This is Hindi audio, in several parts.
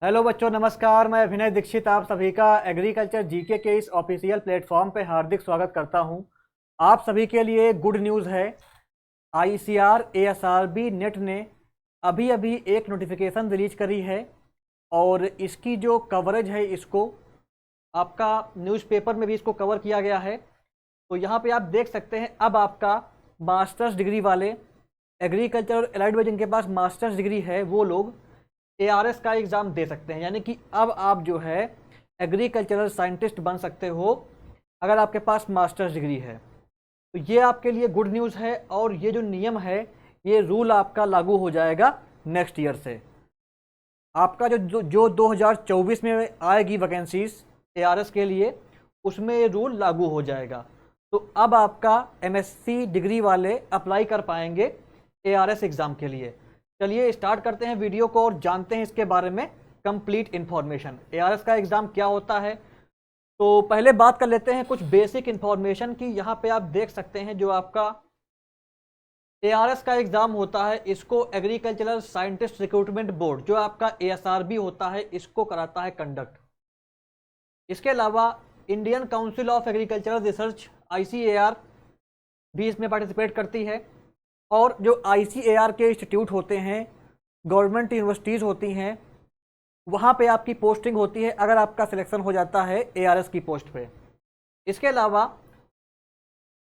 हेलो बच्चों, नमस्कार। मैं अभिनय दीक्षित आप सभी का एग्रीकल्चर जीके के इस ऑफिशियल प्लेटफॉर्म पे हार्दिक स्वागत करता हूं। आप सभी के लिए गुड न्यूज़ है। आईसीआर एएसआरबी नेट ने अभी अभी एक नोटिफिकेशन रिलीज करी है और इसकी जो कवरेज है इसको आपका न्यूज़पेपर में भी इसको कवर किया गया है। तो यहाँ पे आप देख सकते हैं, अब आपका मास्टर्स डिग्री वाले एग्रीकल्चर और एलाइड में जिनके पास मास्टर्स डिग्री है वो लोग एआरएस का एग्ज़ाम दे सकते हैं। यानी कि अब आप जो है एग्रीकल्चरल साइंटिस्ट बन सकते हो अगर आपके पास मास्टर्स डिग्री है। तो ये आपके लिए गुड न्यूज़ है और ये जो नियम है, ये रूल आपका लागू हो जाएगा नेक्स्ट ईयर से। आपका जो 2024 में आएगी वैकेंसीज एआरएस के लिए, उसमें ये रूल लागू हो जाएगा। तो अब आपका एमएससी डिग्री वाले अप्लाई कर पाएंगे एआरएस एग्ज़ाम के लिए। चलिए स्टार्ट करते हैं वीडियो को और जानते हैं इसके बारे में कंप्लीट इन्फॉर्मेशन। एआरएस का एग्ज़ाम क्या होता है, तो पहले बात कर लेते हैं कुछ बेसिक इन्फॉर्मेशन की। यहाँ पे आप देख सकते हैं जो आपका एआरएस का एग्ज़ाम होता है, इसको एग्रीकल्चरल साइंटिस्ट रिक्रूटमेंट बोर्ड, जो आपका एएसआरबी होता है, इसको कराता है कंडक्ट। इसके अलावा Indian council of agricultural research ICAR भी इसमें पार्टिसिपेट करती है। और जो आईसीएआर के इंस्टीट्यूट होते हैं, गवर्नमेंट यूनिवर्सिटीज़ होती हैं, वहाँ पे आपकी पोस्टिंग होती है अगर आपका सिलेक्शन हो जाता है एआरएस की पोस्ट पे। इसके अलावा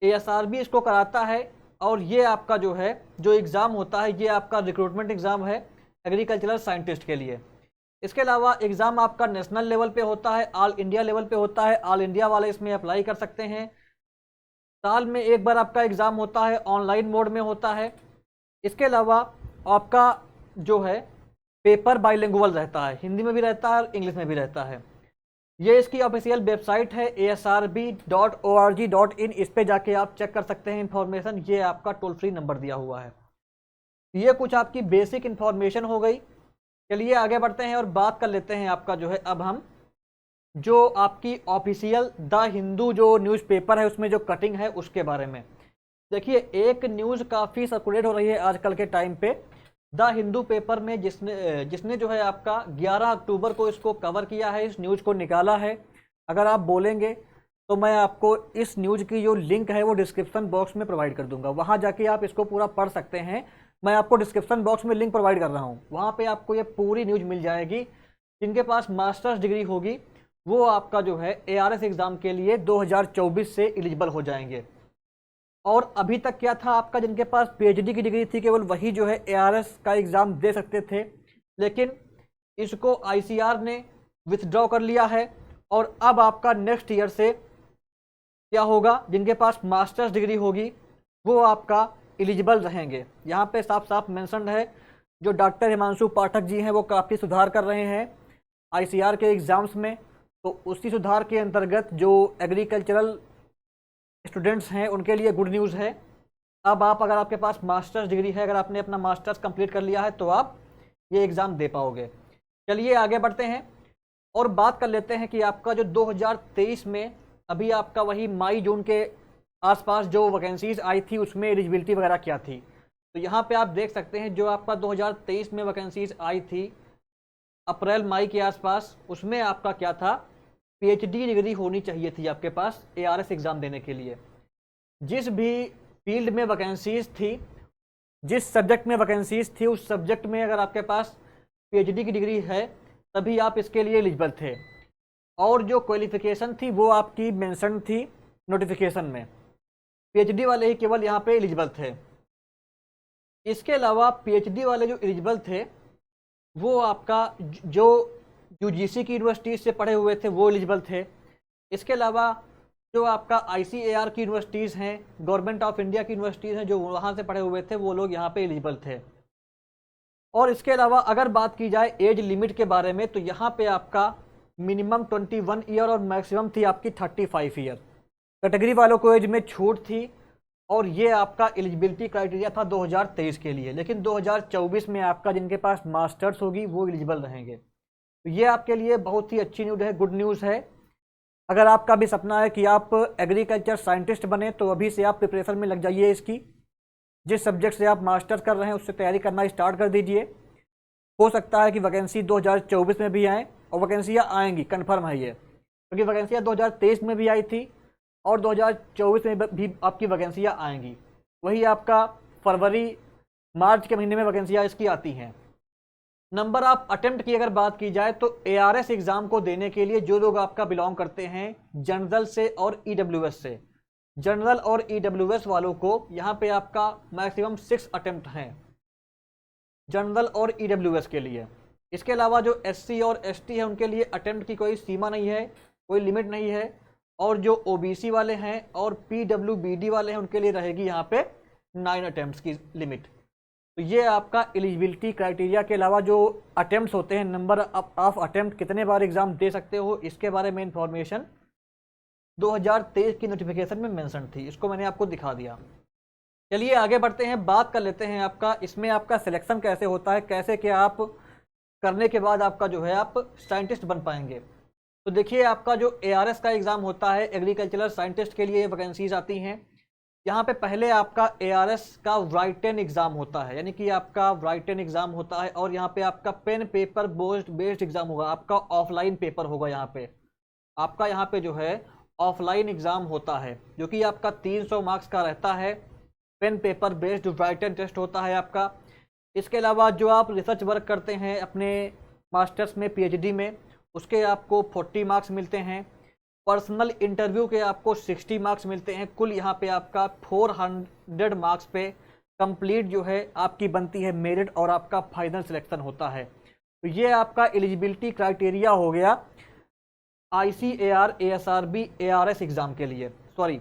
एएसआरबी इसको कराता है और ये आपका जो है जो एग्ज़ाम होता है, ये आपका रिक्रूटमेंट एग्ज़ाम है एग्रीकल्चरल साइंटिस्ट के लिए। इसके अलावा एग्ज़ाम आपका नेशनल लेवल पे होता है, ऑल इंडिया लेवल पे होता है। ऑल इंडिया वाले इसमें अप्लाई कर सकते हैं। साल में एक बार आपका एग्ज़ाम होता है, ऑनलाइन मोड में होता है। इसके अलावा आपका जो है पेपर बाइलिंगुअल रहता है, हिंदी में भी रहता है और इंग्लिश में भी रहता है। ये इसकी ऑफिशियल वेबसाइट है asrb.org.in। इस पे जाके आप चेक कर सकते हैं इंफॉर्मेशन। ये आपका टोल फ्री नंबर दिया हुआ है। ये कुछ आपकी बेसिक इंफॉर्मेशन हो गई। चलिए आगे बढ़ते हैं और बात कर लेते हैं आपका जो है, अब हम जो आपकी ऑफिशियल द हिंदू जो न्यूज़पेपर है उसमें जो कटिंग है उसके बारे में। देखिए, एक न्यूज़ काफ़ी सर्कुलेट हो रही है आजकल के टाइम पे द हिंदू पेपर में, जिसने जो है आपका 11 अक्टूबर को इसको कवर किया है, इस न्यूज़ को निकाला है। अगर आप बोलेंगे तो मैं आपको इस न्यूज़ की जो लिंक है वो डिस्क्रिप्शन बॉक्स में प्रोवाइड कर दूंगा, वहाँ जाके आप इसको पूरा पढ़ सकते हैं। मैं आपको डिस्क्रिप्शन बॉक्स में लिंक प्रोवाइड कर रहा हूँ, वहाँ पर आपको ये पूरी न्यूज़ मिल जाएगी। जिनके पास मास्टर्स डिग्री होगी वो आपका जो है एआरएस एग्ज़ाम के लिए 2024 से एलिजिबल हो जाएंगे। और अभी तक क्या था, आपका जिनके पास पीएचडी की डिग्री थी केवल वही जो है एआरएस का एग्ज़ाम दे सकते थे, लेकिन इसको आईसीआर ने विथड्रॉ कर लिया है। और अब आपका नेक्स्ट ईयर से क्या होगा, जिनके पास मास्टर्स डिग्री होगी वो आपका एलिजिबल रहेंगे। यहाँ पे साफ साफ मेंशन्ड है। जो डॉक्टर हिमांशु पाठक जी हैं वो काफ़ी सुधार कर रहे हैं आईसीआर के एग्ज़ाम्स में। तो उसी सुधार के अंतर्गत जो एग्रीकल्चरल स्टूडेंट्स हैं उनके लिए गुड न्यूज़ है। अब आप, अगर आपके पास मास्टर्स डिग्री है, अगर आपने अपना मास्टर्स कंप्लीट कर लिया है तो आप ये एग्ज़ाम दे पाओगे। चलिए आगे बढ़ते हैं और बात कर लेते हैं कि आपका जो 2023 में अभी आपका वही मई जून के आसपास जो वैकेंसीज आई थी उसमें एलिजिबिलिटी वगैरह क्या थी। तो यहाँ पे आप देख सकते हैं जो आपका 2023 में वैकेंसीज आई थी अप्रैल मई के आसपास, उसमें आपका क्या था, पीएचडी डिग्री होनी चाहिए थी आपके पास एआरएस एग्ज़ाम देने के लिए। जिस भी फील्ड में वैकेंसीज थी, जिस सब्जेक्ट में वैकेंसीज थी, उस सब्जेक्ट में अगर आपके पास पीएचडी की डिग्री है तभी आप इसके लिए एलिजिबल थे। और जो क्वालिफिकेशन थी वो आपकी मेंशन थी नोटिफिकेशन में, पीएचडी वाले ही केवल यहाँ पे एलिजिबल थे। इसके अलावा पीएचडी वाले जो एलिजिबल थे वो आपका जो यूजीसी की यूनिवर्सिटी से पढ़े हुए थे वो एलिजिबल थे। इसके अलावा जो आपका आईसीएआर की यूनिवर्सिटीज़ हैं, गवर्नमेंट ऑफ इंडिया की यूनिवर्सिटीज़ हैं, जो वहाँ से पढ़े हुए थे वो लोग यहाँ पे एलिजिबल थे। और इसके अलावा अगर बात की जाए एज लिमिट के बारे में, तो यहाँ पे आपका मिनिमम 21 ईयर और मैक्सिमम थी आपकी 35 ईयर। कैटेगरी वालों को एज में छूट थी और ये आपका एलिजिबिलिटी क्राइटेरिया था 2023 के लिए। लेकिन 2024 में आपका जिनके पास मास्टर्स होगी वो एलिजिबल रहेंगे। तो ये आपके लिए बहुत ही अच्छी न्यूज़ है, गुड न्यूज़ है। अगर आपका भी सपना है कि आप एग्रीकल्चर साइंटिस्ट बने तो अभी से आप प्रिपरेशन में लग जाइए इसकी। जिस सब्जेक्ट से आप मास्टर्स कर रहे हैं उससे तैयारी करना स्टार्ट कर दीजिए। हो सकता है कि वैकेंसी 2024 में भी आए, और वैकेंसियाँ आएंगी, कन्फर्म है ये, क्योंकि वैकेंसियाँ 2023 में भी आई थी और 2024 में भी आपकी वैकेंसियाँ आएंगी। वही आपका फरवरी मार्च के महीने में वैकेंसियाँ इसकी आती हैं। नंबर ऑफ अटेम्प्ट की अगर बात की जाए तो ARS एग्जाम को देने के लिए जो लोग आपका बिलोंग करते हैं जनरल से और EWS से, जनरल और EWS वालों को यहाँ पे आपका मैक्सिमम 6 अटेम्प्ट हैं जनरल और EWS के लिए। इसके अलावा जो SC और ST है उनके लिए अटेम्प्ट की कोई सीमा नहीं है, कोई लिमिट नहीं है, और जो OBC वाले हैं और PWBD वाले हैं उनके लिए रहेगी यहाँ पे 9 अटेम्प्ट की लिमिट। तो ये आपका एलिजिबिलिटी क्राइटेरिया के अलावा जो अटेम्प्ट्स होते हैं, नंबर ऑफ अटेम्प्ट, कितने बार एग्जाम दे सकते हो, इसके बारे में इंफॉर्मेशन 2023 की नोटिफिकेशन में मेंशन थी, इसको मैंने आपको दिखा दिया। चलिए आगे बढ़ते हैं, बात कर लेते हैं आपका इसमें आपका सिलेक्शन कैसे होता है, कैसे क्या आप करने के बाद आपका जो है आप साइंटिस्ट बन पाएंगे। तो देखिए आपका जो ARS का एग्ज़ाम होता है, एग्रीकल्चरल साइंटिस्ट के लिए वैकेंसीज आती हैं। यहाँ पे पहले आपका ARS का राइटन एग्ज़ाम होता है, यानी कि आपका राइटन एग्ज़ाम होता है, और यहाँ पे आपका पेन पेपर बेस्ड एग्ज़ाम होगा, आपका ऑफलाइन पेपर होगा। यहाँ पे जो है ऑफलाइन एग्ज़ाम होता है, जो कि आपका 300 मार्क्स का रहता है। Pen paper based written test होता है आपका। इसके अलावा जो आप रिसर्च वर्क करते हैं अपने मास्टर्स में, PhD में, उसके आपको 40 मार्क्स मिलते हैं। पर्सनल इंटरव्यू के आपको 60 मार्क्स मिलते हैं। कुल यहाँ पे आपका 400 मार्क्स पे कंप्लीट जो है आपकी बनती है मेरिट, और आपका फाइनल सिलेक्शन होता है। तो ये आपका एलिजिबिलिटी क्राइटेरिया हो गया ICAR ASRB ARS एग्ज़ाम के लिए। सॉरी,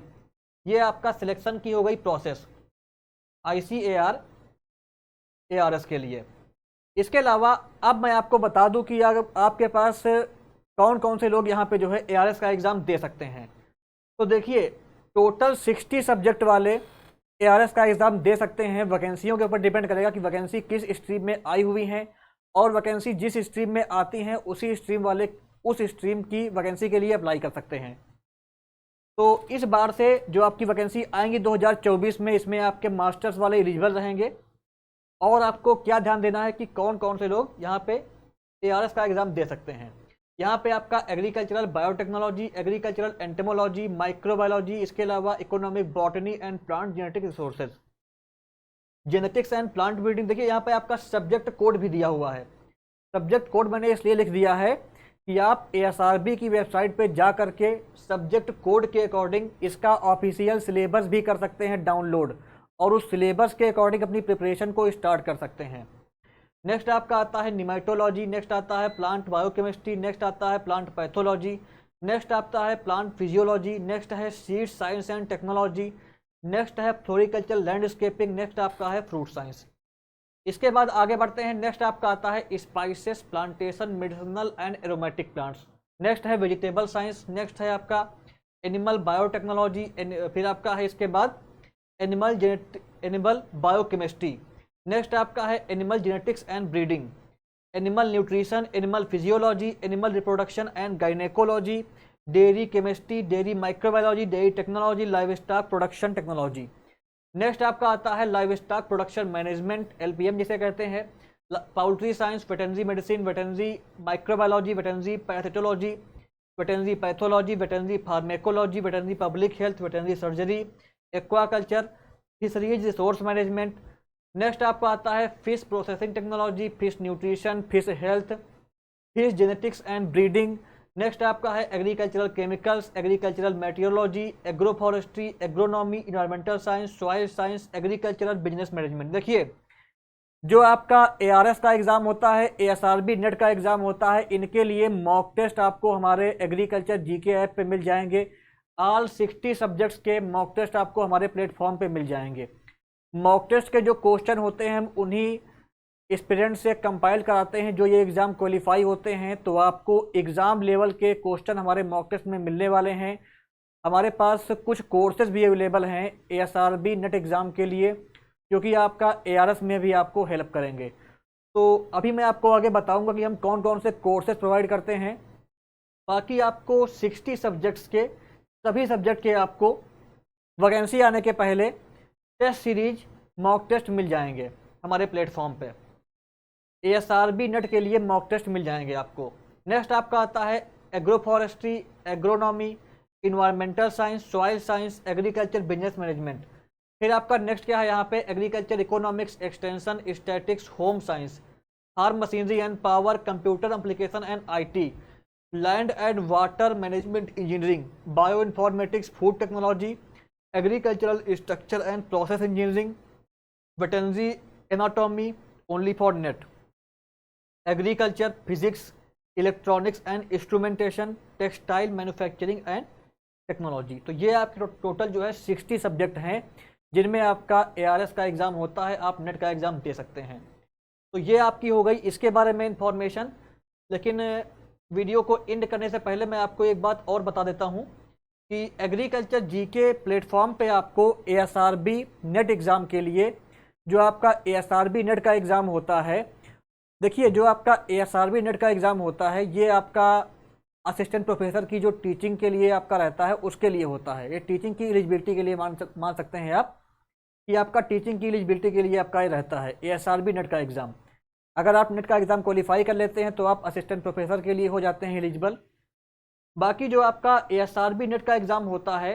ये आपका सिलेक्शन की हो गई प्रोसेस ICAR ARS के लिए। इसके अलावा अब मैं आपको बता दूं कि अगर आपके पास कौन कौन से लोग यहाँ पे जो है ARS का एग्ज़ाम दे सकते हैं। तो देखिए टोटल 60 सब्जेक्ट वाले ARS का एग्ज़ाम दे सकते हैं। वैकेंसियों के ऊपर डिपेंड करेगा कि वैकेंसी किस स्ट्रीम में आई हुई हैं, और वैकेंसी जिस स्ट्रीम में आती हैं उसी स्ट्रीम वाले उस स्ट्रीम की वैकेंसी के लिए अप्लाई कर सकते हैं। तो इस बार से जो आपकी वैकेंसी आएंगी 2024 में, इसमें आपके मास्टर्स वाले एलिजिबल रहेंगे। और आपको क्या ध्यान देना है कि कौन कौन से लोग यहाँ पे ARS का एग्ज़ाम दे सकते हैं। यहाँ पे आपका agricultural biotechnology, agricultural entomology, microbiology, इसके अलावा economic botany and plant genetic resources, genetics and plant breeding. देखिए यहाँ पे आपका सब्जेक्ट कोड भी दिया हुआ है। सब्जेक्ट कोड मैंने इसलिए लिख दिया है कि आप ASRB की वेबसाइट पे जा करके सब्जेक्ट कोड के अकॉर्डिंग इसका ऑफिशियल सिलेबस भी कर सकते हैं डाउनलोड, और उस सिलेबस के अकॉर्डिंग अपनी प्रिपरेशन को स्टार्ट कर सकते हैं। नेक्स्ट आपका आता है निमेटोलॉजी, नेक्स्ट आता है प्लांट बायोकेमिस्ट्री, नेक्स्ट आता है प्लांट पैथोलॉजी, नेक्स्ट आता है प्लांट फिजियोलॉजी, नेक्स्ट है seed science and technology, next है फ्लोरिकल्चर लैंडस्केपिंग, नेक्स्ट आपका है फ्रूट साइंस। इसके बाद आगे बढ़ते हैं, नेक्स्ट आपका आता है spices, plantation, medicinal and aromatic plants, next है वेजिटेबल साइंस, नेक्स्ट है आपका एनिमल बायोटेक्नोलॉजी, फिर आपका है इसके बाद एनिमल बायोकेमिस्ट्री, नेक्स्ट आपका है animal genetics and breeding, animal nutrition, animal physiology, animal reproduction and gynaecology, dairy chemistry, dairy microbiology, dairy technology, livestock production technology. Next आपका आता है livestock production management, LPM जिसे कहते हैं, poultry science, veterinary medicine, veterinary microbiology, veterinary pathology, veterinary pathology, veterinary pharmacology, veterinary public health, veterinary surgery, aquaculture, fisheries resource management. Next आपका आता है fish processing technology, fish nutrition, fish health, fish genetics and breeding. Next आपका है agricultural chemicals, agricultural meteorology, agro forestry, agronomy, environmental science, soil science, agricultural business management. देखिए जो आपका ARS का एग्ज़ाम होता है, ASRB नेट का एग्ज़ाम होता है, इनके लिए मॉक टेस्ट आपको हमारे एग्रीकल्चर GK ऐप पे मिल जाएंगे। ऑल 60 सब्जेक्ट्स के मॉक टेस्ट आपको हमारे प्लेटफॉर्म पे मिल जाएंगे। मॉक टेस्ट के जो क्वेश्चन होते हैं हम उन्हीं एस्पिरेंट से कंपाइल कराते हैं जो ये एग्ज़ाम क्वालिफाई होते हैं। तो आपको एग्ज़ाम लेवल के क्वेश्चन हमारे मॉक टेस्ट में मिलने वाले हैं। हमारे पास कुछ कोर्सेज भी अवेलेबल हैं ASRB नेट एग्ज़ाम के लिए, जो कि आपका ARS में भी आपको हेल्प करेंगे। तो अभी मैं आपको आगे बताऊंगा कि हम कौन कौन से कोर्सेज प्रोवाइड करते हैं। बाकी आपको 60 सब्जेक्ट्स के सभी सब्जेक्ट के आपको वैकेंसी आने के पहले टेस्ट सीरीज मॉक टेस्ट मिल जाएंगे हमारे प्लेटफॉर्म पे। ASRB नेट के लिए मॉक टेस्ट मिल जाएंगे आपको। नेक्स्ट आपका आता है agro forestry, agronomy, environmental science, soil science, agriculture business management. फिर आपका नेक्स्ट क्या है यहाँ पे, agriculture economics, extension, statistics, home science, farm machinery and power, computer application and IT, land and water management engineering, bioinformatics, food technology, agricultural structure and process engineering, veterinary anatomy only for NET, agriculture, physics, electronics and instrumentation, textile manufacturing and technology. तो ये आपके टोटल जो है 60 सब्जेक्ट हैं जिनमें आपका ARS का एग्ज़ाम होता है, आप नेट का एग्ज़ाम दे सकते हैं। तो ये आपकी हो गई इसके बारे में इंफॉर्मेशन। लेकिन वीडियो को एंड करने से पहले मैं आपको एक बात और बता देता हूँ कि एग्रीकल्चर GK प्लेटफॉर्म पे आपको ASRB नेट एग्ज़ाम के लिए जो आपका ASRB नेट का एग्ज़ाम होता है, देखिए जो आपका ASRB नेट का एग्ज़ाम होता है ये आपका असिस्टेंट प्रोफेसर की जो टीचिंग के लिए आपका रहता है उसके लिए होता है। ये टीचिंग की एलिजिबिलिटी के लिए मान सकते हैं आप कि आपका टीचिंग की एलिजिबिलिटी के लिए आपका ये रहता है ASRB नेट का एग्ज़ाम। अगर आप नेट का एग्ज़ाम क्वालिफाई कर लेते हैं तो आप असिस्टेंट प्रोफेसर के लिए हो जाते हैं एलिजिबल। बाकी जो आपका ASRB नेट का एग्ज़ाम होता है,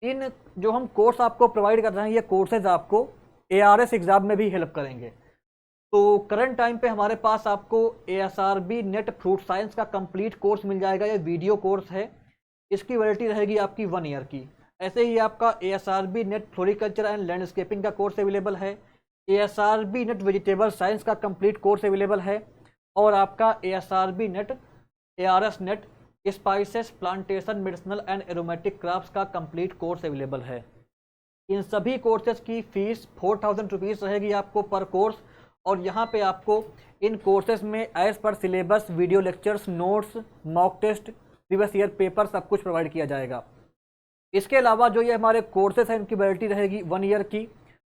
इन जो हम कोर्स आपको प्रोवाइड कर रहे हैं ये कोर्सेज आपको ARS एग्ज़ाम में भी हेल्प करेंगे। तो करंट टाइम पे हमारे पास आपको ASRB नेट फ्रूट साइंस का कंप्लीट कोर्स मिल जाएगा। ये वीडियो कोर्स है, इसकी वैलिडिटी रहेगी आपकी 1 ईयर की। ऐसे ही आपका ASRB net floriculture and landscaping का कोर्स अवेलेबल है, ASRB नेट वेजिटेबल साइंस का कंप्लीट कोर्स अवेलेबल है, और आपका ASRB net ARS net spices, plantation, medicinal and aromatic crafts का कंप्लीट कोर्स अवेलेबल है। इन सभी कोर्सेज की फ़ीस 4000 रुपीज़ रहेगी आपको पर कोर्स, और यहाँ पे आपको इन कोर्सेज में as per syllabus, video lectures, notes, mock test, previous year paper सब कुछ प्रोवाइड किया जाएगा। इसके अलावा जो ये हमारे कोर्सेज हैं इनकी वैलिडिटी रहेगी 1 ईयर की,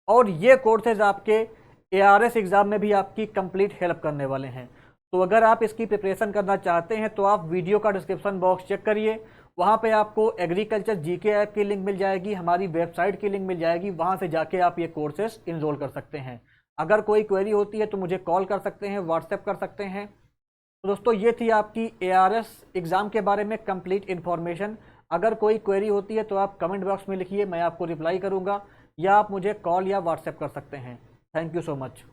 और ये कोर्सेज आपके ARS एग्ज़ाम में भी आपकी कंप्लीट हेल्प करने वाले हैं। तो अगर आप इसकी प्रिपरेशन करना चाहते हैं तो आप वीडियो का डिस्क्रिप्शन बॉक्स चेक करिए, वहाँ पे आपको एग्रीकल्चर GK ऐप की लिंक मिल जाएगी, हमारी वेबसाइट की लिंक मिल जाएगी, वहाँ से जाके आप ये कोर्सेज इनरोल कर सकते हैं। अगर कोई क्वेरी होती है तो मुझे कॉल कर सकते हैं, व्हाट्सएप कर सकते हैं। तो दोस्तों ये थी आपकी ARS एग्ज़ाम के बारे में कंप्लीट इन्फॉर्मेशन। अगर कोई क्वेरी होती है तो आप कमेंट बॉक्स में लिखिए, मैं आपको रिप्लाई करूँगा, या आप मुझे कॉल या व्हाट्सएप कर सकते हैं। Thank you so much.